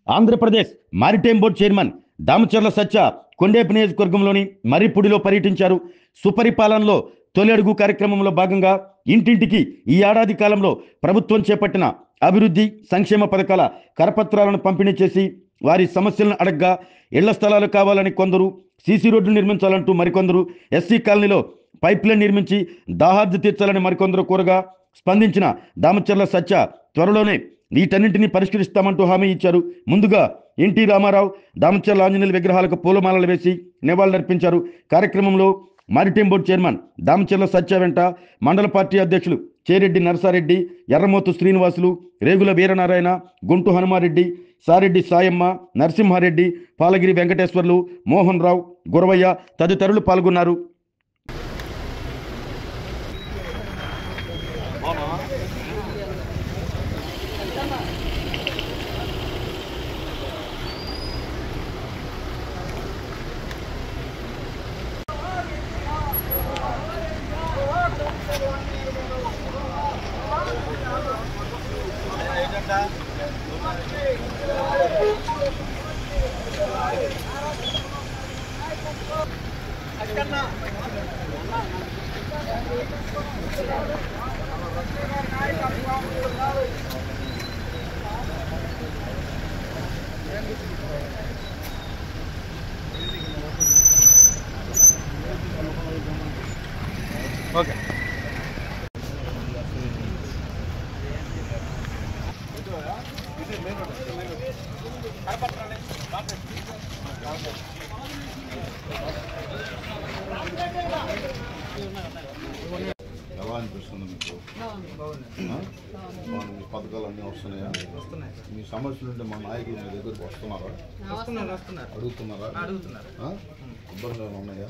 Andhra Pradesh maritime board chairman Damacharla Satya Kondapi నియోజకవర్గంలోని మర్రిపూడిలో పర్యటించారు. సుపరిపాలనలో తొలి అడుగు కార్యక్రమంలో భాగంగా ఇంటింటికి ఈ ఏడాది కాలంలో ప్రభుత్వం చేపట్టిన అభివృద్ధి సంక్షేమ పథకాల కరపత్రాలను పంపిణీ చేసి వారి సమస్యలను అడగ్గా ఇళ్ల స్థలాలు కావాలని కొందరు, సీసీ రోడ్లు నిర్మించాలంటూ మరికొందరు, ఎస్సీ కాలనీలో పైప్ లైన్ నిర్మించి దాహార్ది తీర్చాలని మరికొందరు కోరగా స్పందించిన దామచర్ల సత్య త్వరలోనే వీటన్నింటినీ పరిష్కరిస్తామంటూ హామీ ఇచ్చారు. ముందుగా ఎన్టీ రామారావు, దామచర్ల ఆంజనేయుల విగ్రహాలకు పూలమాలలు వేసి నివాళులర్పించారు. కార్యక్రమంలో మారిటైమ్ బోర్డు చైర్మన్ దామచర్ల సత్య వెంట మండల పార్టీ అధ్యక్షులు చేరెడ్డి నరసారెడ్డి, ఎర్రమోతు శ్రీనివాసులు, రేగుల వీరనారాయణ, గుంటు హనుమారెడ్డి, సారెడ్డి సాయమ్మ, నరసింహారెడ్డి, పాలగిరి వెంకటేశ్వర్లు, మోహన్ రావు, గురవయ్య తదితరులు పాల్గొన్నారు. ఓకే ఎలా అనిపిస్తుంది మీకు? పథకాలు అన్నీ వస్తున్నాయా? మీ సమస్యలు ఉంటే మా నాయకులు మీ దగ్గరకు వస్తున్నారా? అడుగుతున్నారా? ఇబ్బందులు ఉన్నాయా?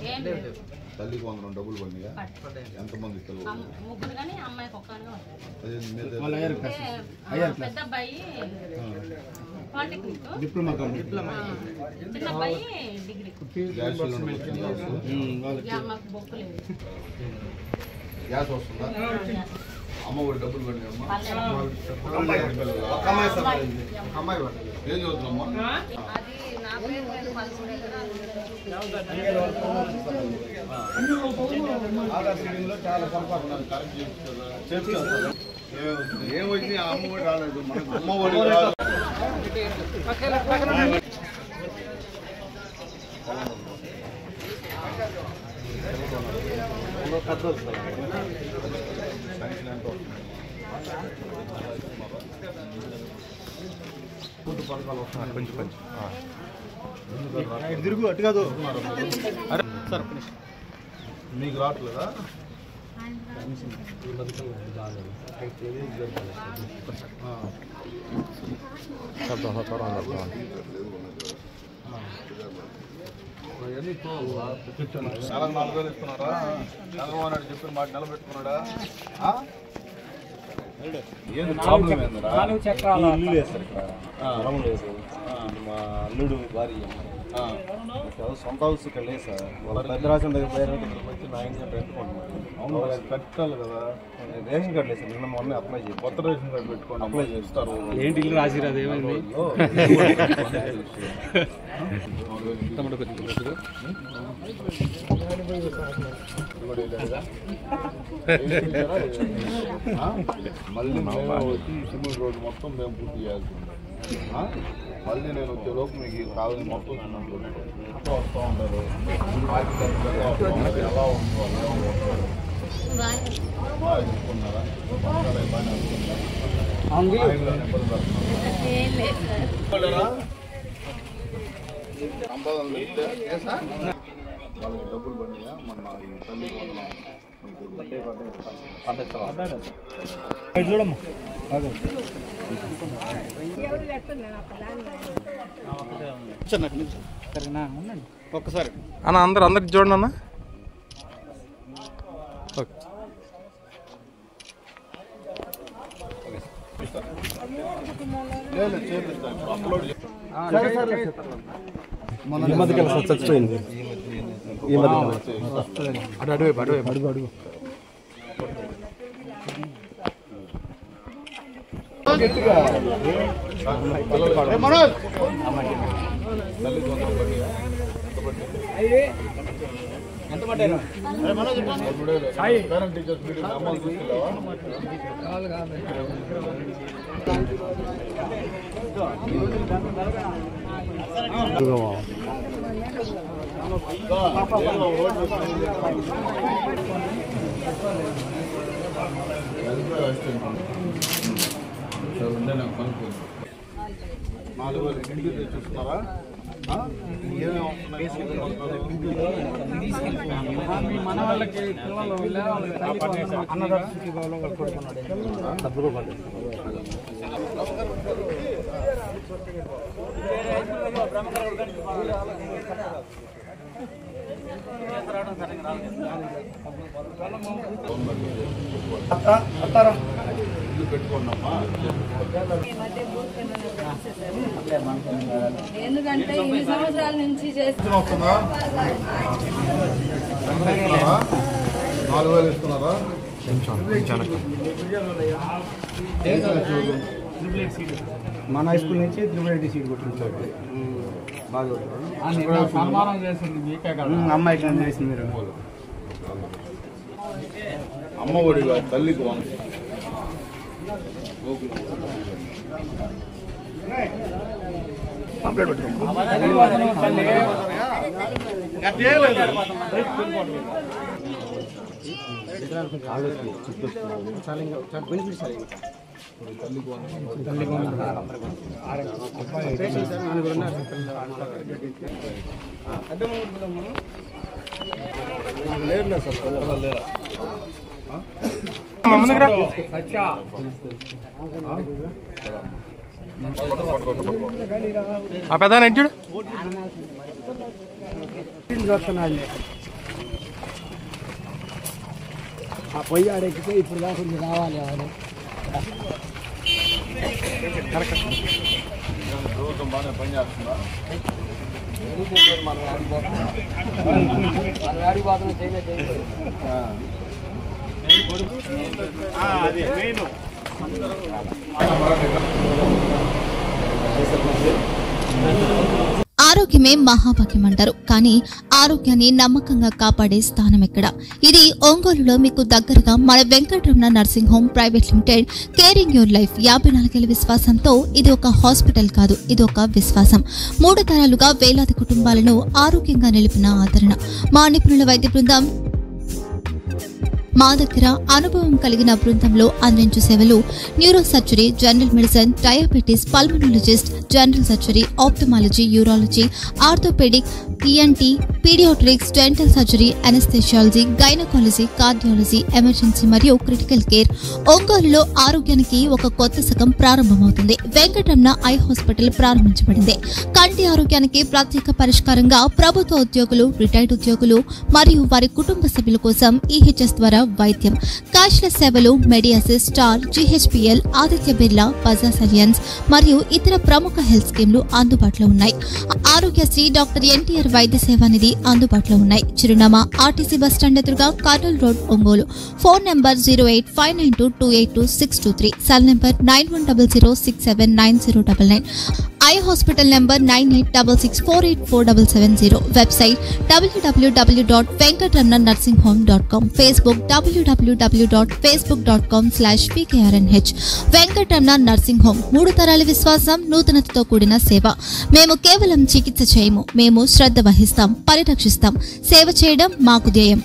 తల్లికి 100 డబ్బులు పడినాయా? ఎంతమంది పిల్లలు? గ్యాస్ సిలిండర్ గ్యాస్ వస్తుందా? అమ్మఒడి డబ్బులు పడినాయమ్మా? ఏం చదువుతున్నామ్మా? ఏమైంది? ఆ అమ్మఒడి రాలేదు, మనకు అమ్మఒడి రాలేదు. పథకాలు వస్తున్నాయి కొంచెం తిరుగు అటు కాదు సార్, మీకు రావట్లేదా? చాలా 4 వేలు ఇస్తున్నారా? చంద్రబాబు నాయుడు చెప్పిన మాట నిలబెట్టుకున్నాడా? ఏంది ప్రాబ్లం? ఇల్లు లేదు సార్ ఇక్కడ, మా అల్లుడు భార్య సొంత హౌస్ ఇక్కడ లేదు సార్. వాళ్ళ పెద్ద రాసిన దగ్గర పోయారు, ఇక్కడికి వచ్చి నా ఇంట్లో పెట్టుకుంటున్నాను. అవును, కట్టాలి కదా. రేషన్ కార్డు లేదు సార్, నిన్న మొన్న అప్లై చేసి కొత్త రేషన్ కార్డు పెట్టుకోండి, అప్లై చేస్తారు. ఏంటి ఇల్లు రాసిరాదు? ఏమైంది? మళ్ళీ వచ్చి సిమెంట్ రోడ్డు మొత్తం మేము పూర్తి చేయాల్సింది. మళ్ళీ నేను వచ్చేలోపు మీకు కావాలని మొత్తం వస్తూ ఉంటారు. ఎలా ఉంటున్నారా? సంపాదన పెడితే వాళ్ళకి డబ్బులు పడినాయా? మన తల్లి చూడమ్మా ఒక్కసారి అన్న, అందరికి చూడండి అన్న. ఈ మధ్యకాలం చచ్చిపోయింది. ఈ మధ్యకాలం అడుగు చూస్తున్నారా మన వాళ్ళకి ఎందుకంటే ఇన్ని సంవత్సరాల నుంచి చేస్తున్నారా 4,000 ఇస్తున్నారా మన హై స్కూల్ నుంచి త్రిబుల్ సీట్ కొట్టించారు బాగా సన్మానం చేసింది మీకే కదా అమ్మాయికి చేసింది మీరు అమ్మ ఒడి తల్లికి ఆ పెద్ద నెట్టాడు ఆ పొయ్యి ఆడెక్కితే ఇప్పుడు దాకా రావాలి ఆడు ప్రభుత్వం బాగానే పనిచేస్తుందా ఆరోగ్యమే మహాభాగ్యం అంటారు. కానీ ఆరోగ్యాన్ని నమ్మకంగా కాపాడే స్థానం ఎక్కడ? ఇది ఒంగోలులో మీకు దగ్గరగా మన Venkataramana nursing home private limited. Caring your life 54 ఏళ్ల విశ్వాసంతో ఇది ఒక హాస్పిటల్ కాదు, ఇది ఒక విశ్వాసం. 3 తరాలుగా వేలాది కుటుంబాలను ఆరోగ్యంగా నిలిపిన ఆదరణ. మా నిపుణుల వైద్య బృందం మా దగ్గర అనుభవం కలిగిన బృందంలో అందించే సేవలు neuro surgery, general medicine, diabetes, pulmonologist, general surgery, ophthalmology, urology, orthopaedic, ENT, paediatrics, dental surgery, anaesthesiology, gynaecology, cardiology, emergency మరియు క్రిటికల్ కేర్. ఒంగోలులో ఆరోగ్యానికి ఒక కొత్త శకం ప్రారంభమవుతుంది. వెంకటరమణ ఐ హాస్పిటల్ ప్రారంభించబడింది. కంటి ఆరోగ్యానికి ప్రత్యేక పరిష్కారంగా ప్రభుత్వ ఉద్యోగులు, రిటైర్డ్ ఉద్యోగులు మరియు వారి కుటుంబ సభ్యుల కోసం ఈహెచ్ఎస్ ద్వారా వైద్యం. క్యాష్లెస్ సేవలు మెడియాసిస్, స్టార్, జీహెచ్పీఎల్, ఆదిత్య బిర్లా, బజాజ్ అలియన్స్ మరియు ఇతర ప్రముఖ హెల్త్ స్కీమ్లు అందుబాటులో ఉన్నాయి. ఆరోగ్యశ్రీ, డాక్టర్ ఎన్టీఆర్ వైద్య సేవా నిధి అందుబాటులో ఉన్నాయి. చిరునామా ఆర్టీసీ బస్టాండ్ ఎదురుగా, Kurnool road, Ongole. Phone number 08592282623, cell number 9100679099. Eye hospital number 9866484770. Website www.venkatramananursinghome.com. Facebook www.facebook.com/pkrnh. Venkataramana nursing home, 3 తరాల విశ్వాసం, నూతనతతో కూడిన సేవ. మేము కేవలం చికిత్స చేయము, మేము శ్రద్ధ వహిస్తాం, పరిరక్షిస్తాం. సేవ చేయడం మాకు ధ్యేయం.